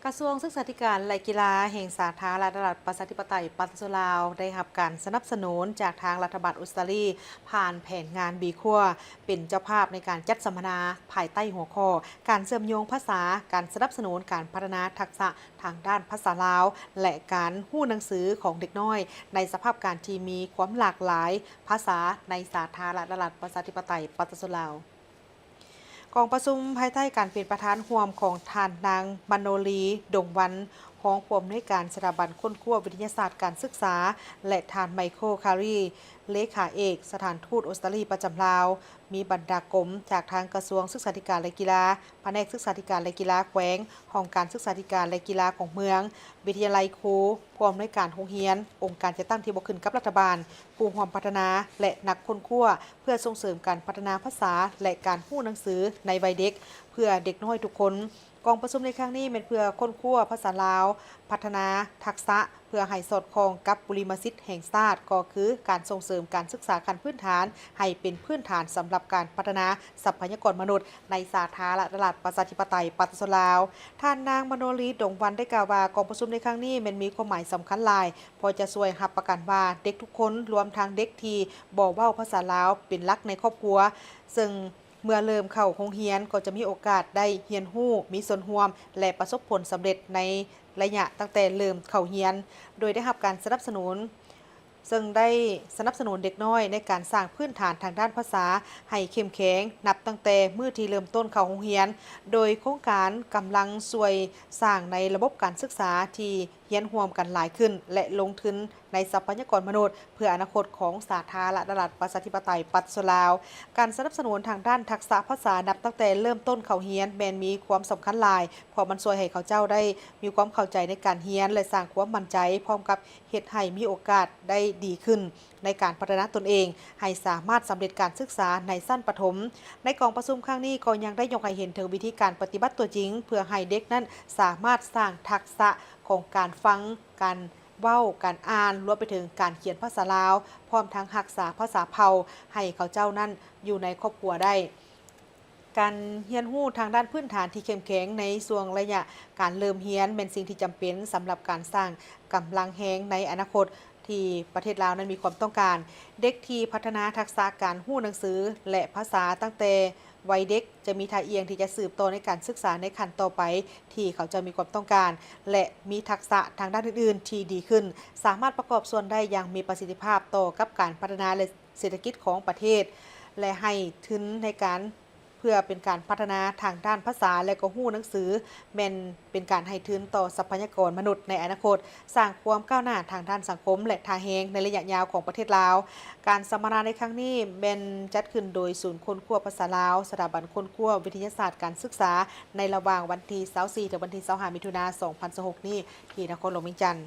กระทรวงศึกษาธิการและกีฬาแห่งสาธารณรัฐประชาธิปไตยปากีสถานลาวได้รับการสนับสนุนจากทางรัฐบาลออสเตรเลียผ่านแผนงานบีคัวเป็นเจ้าภาพในการจัดสัมมนาภายใต้หัวข้อการเชื่อมโยงภาษาการสนับสนุนการพัฒนาทักษะทางด้านภาษาลาวและการหู้หนังสือของเด็กน้อยในสภาพการที่มีความหลากหลายภาษาในสาธารณรัฐประชาธิปไตยปากีสถานลาวกองประชุมภายใต้การเป็นประธานร่วมของท่านนางมโนลีดงวันของผู้อำนวยการสถาบันค้นคว้าวิทยาศาสตร์การศึกษาและท่านไมเคิลคารีเลขาเอกสถานทูตออสเตรเลียประจำลาวมีบรรดากรมจากทางกระทรวงศึกษาธิการและกีฬาแผนกศึกษาธิการและกีฬาแขวงห้องการศึกษาธิการและกีฬาของเมืองวิทยาลัยครูผู้อำนวยการโรงเรียนองค์การจัดตั้งที่บ่ขึ้นกับรัฐบาลผู้ร่วมพัฒนาและนักค้นคว้าเพื่อส่งเสริมการพัฒนาภาษาและการรู้หนังสือในวัยเด็กเพื่อเด็กน้อยทุกคนกองประชุมในครั้งนี้เป็นเพื่อค้นคว้าภาษาลาวพัฒนาทักษะเพื่อให้สอดคล้องกับบุริมสิทธิ์แห่งชาติก็คือการส่งเสริมการศึกษาขั้นพื้นฐานให้เป็นพื้นฐานสำหรับการพัฒนาทรัพยากรมนุษย์ในสาธารณรัฐประชาธิปไตยปากีสถานลาวท่านนางมโนลีดงวันได้กล่าวว่ากองประชุมในครั้งนี้มันมีความหมายสำคัญหลายพอจะช่วยรับประกันว่าเด็กทุกคนรวมทั้งเด็กที่บ่เว้าภาษาลาวเป็นหลักในครอบครัวซึ่งเมื่อเริ่มเข้าโรงเรียนก็จะมีโอกาสได้เรียนรู้มีส่วนร่วมและประสบผลสำเร็จในระยะตั้งแต่เริ่มเข้าเรียนโดยได้รับการสนับสนุนซึ่งได้สนับสนุนเด็กน้อยในการสร้างพื้นฐานทางด้านภาษาให้เข้มแข็งนับตั้งแต่มื้อที่เริ่มต้นเข้าโรงเรียนโดยโครงการกำลังช่วยสร้างในระบบการศึกษาที่เรียนร่วมกันหลายขึ้นและลงทุนในทรัพยากรมนุษย์เพื่ออนาคตของสาธารณรัฐประชาธิปไตยปากีสถานลาวการสนับสนุนทางด้านทักษะภาษานับตั้งแต่เริ่มต้นเข้าเรียนแม้นมีความสำคัญหลายเพราะมันช่วยให้เขาเจ้าได้มีความเข้าใจในการเรียนและสร้างความมั่นใจพร้อมกับเฮ็ดให้มีโอกาสได้ดีขึ้นในการพัฒนาตนเองให้สามารถสำเร็จการศึกษาในชั้นประถมในกองประชุมครั้งนี้ก็ยังได้ยกให้เห็นถึงวิธีการปฏิบัติตัวจริงเพื่อให้เด็กนั้นสามารถสร้างทักษะของการฟังการเว้าการอ่านรวมไปถึงการเขียนภาษาลาวพร้อมทั้งรักษาภาษาเผ่าให้เขาเจ้านั้นอยู่ในครอบครัวได้การเรียนรู้ทางด้านพื้นฐานที่เข้มแข็งในช่วงระยะการเริ่มเรียนเป็นสิ่งที่จำเป็นสำหรับการสร้างกำลังแรงในอนาคตที่ประเทศลาวนั้นมีความต้องการเด็กที่พัฒนาทักษะการรู้หนังสือและภาษาตั้งแต่วัยเด็กจะมีท่าเอียงที่จะสืบต่อในการศึกษาในขั้นต่อไปที่เขาจะมีความต้องการและมีทักษะทางด้านอื่นๆที่ดีขึ้นสามารถประกอบส่วนได้อย่างมีประสิทธิภาพต่อกับการพัฒนาและเศรษฐกิจของประเทศและให้ทุนในการเพื่อเป็นการพัฒนาทางด้านภาษาและก็รู้หนังสือแม่นเป็นการให้ทุนต่อทรัพยากรมนุษย์ในอนาคตสร้างความก้าวหน้าทางด้านสังคมและทางแฮงในระยะยาวของประเทศลาวการสัมมนาในครั้งนี้เป็นจัดขึ้นโดยศูนย์ค้นคว้าภาษาลาวสถาบันค้นคว้าวิทยาศาสตร์การศึกษาในระหว่างวันที่24ถึงวันที่25มิถุนายน2026นี้ที่นครหลวงเวียงจันทน์